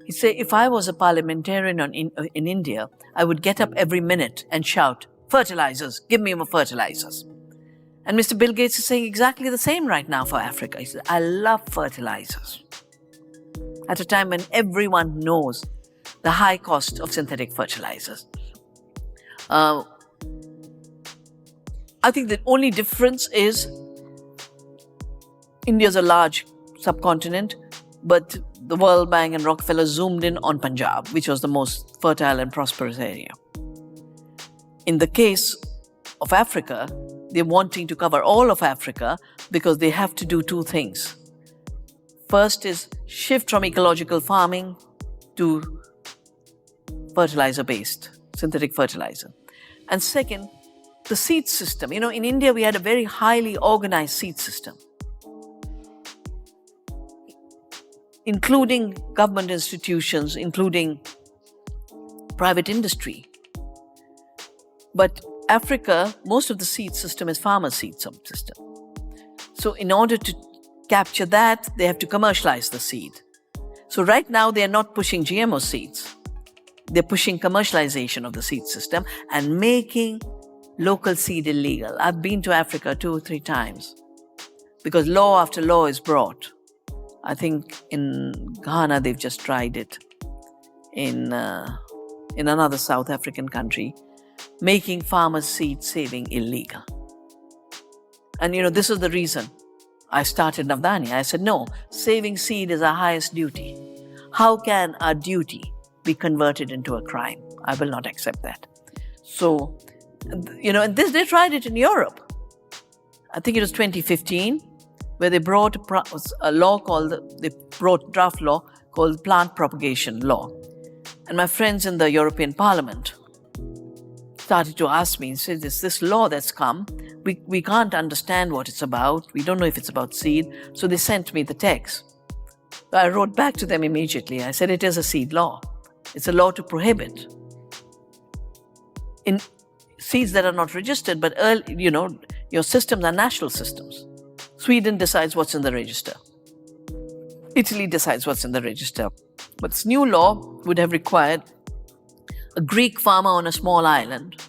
He said, if I was a parliamentarian in India, I would get up every minute and shout, fertilizers, give me more fertilizers. And Mr. Bill Gates is saying exactly the same right now for Africa. He said, I love fertilizers. At a time when everyone knows the high cost of synthetic fertilizers. I think the only difference is India is a large subcontinent, but the World Bank and Rockefeller zoomed in on Punjab, which was the most fertile and prosperous area. In the case of Africa, they're wanting to cover all of Africa because they have to do two things. First is shift from ecological farming to fertilizer-based, synthetic fertilizer. And second, the seed system. In India, we had a very highly organized seed system, including government institutions, including private industry. But Africa, most of the seed system is farmer seed system. So in order to capture that, they have to commercialize the seed. So right now, they are not pushing GMO seeds. They're pushing commercialization of the seed system and making local seed illegal. I've been to Africa 2 or 3 times because law after law is brought. I think in Ghana, they've just tried it. In another South African country, making farmers' seed saving illegal. And this is the reason I started Navdanya. I said, no, saving seed is our highest duty. How can our duty be converted into a crime? I will not accept that. So, and they tried it in Europe. I think it was 2015, where they brought a law they brought draft law called plant propagation law. And my friends in the European Parliament started to ask me and said, this law that's come, we can't understand what it's about. We don't know if it's about seed. So they sent me the text. I wrote back to them immediately. I said, it is a seed law. It's a law to prohibit in seeds that are not registered, but your systems are national systems. Sweden decides what's in the register. Italy decides what's in the register. But this new law would have required a Greek farmer on a small island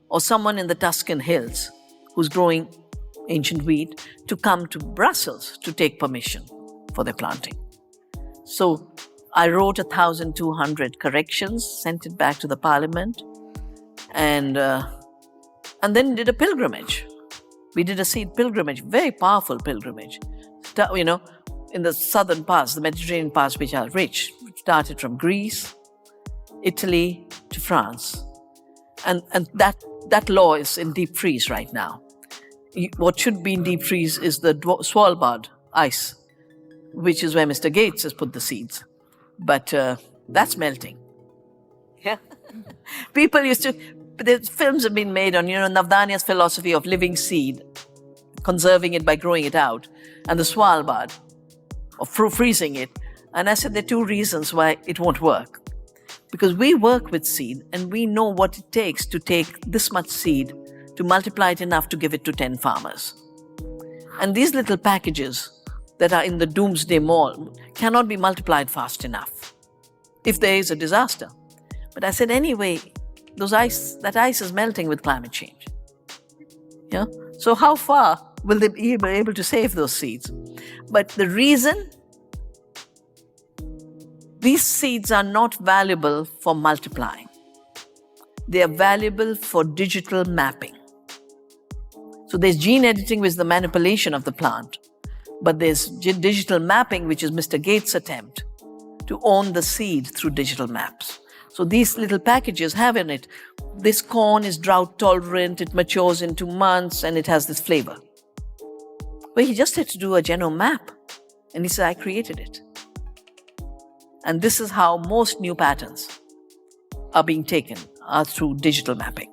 or someone in the Tuscan hills who's growing ancient wheat to come to Brussels to take permission for their planting. So I wrote 1,200 corrections, sent it back to the parliament, and then did a pilgrimage. We did a seed pilgrimage, very powerful pilgrimage. In the southern parts, the Mediterranean parts, which are rich, started from Greece, Italy to France. And that law is in deep freeze right now. What should be in deep freeze is the Svalbard ice, which is where Mr. Gates has put the seeds. But that's melting. Yeah. People used to, the films have been made on, Navdanya's philosophy of living seed, conserving it by growing it out, and the Svalbard, of freezing it. And I said there are 2 reasons why it won't work. Because we work with seed and we know what it takes to take this much seed to multiply it enough to give it to 10 farmers. And these little packages that are in the doomsday mall cannot be multiplied fast enough if there is a disaster. But I said, anyway, that ice is melting with climate change. Yeah? So how far will they be able to save those seeds? But the reason these seeds are not valuable for multiplying. They are valuable for digital mapping. So there's gene editing, which is the manipulation of the plant. But there's digital mapping, which is Mr. Gates' attempt to own the seed through digital maps. So these little packages have in it, this corn is drought tolerant, it matures in 2 months, and it has this flavor. Well, he just had to do a genome map. And he said, I created it. And this is how most new patents are being taken, through digital mapping.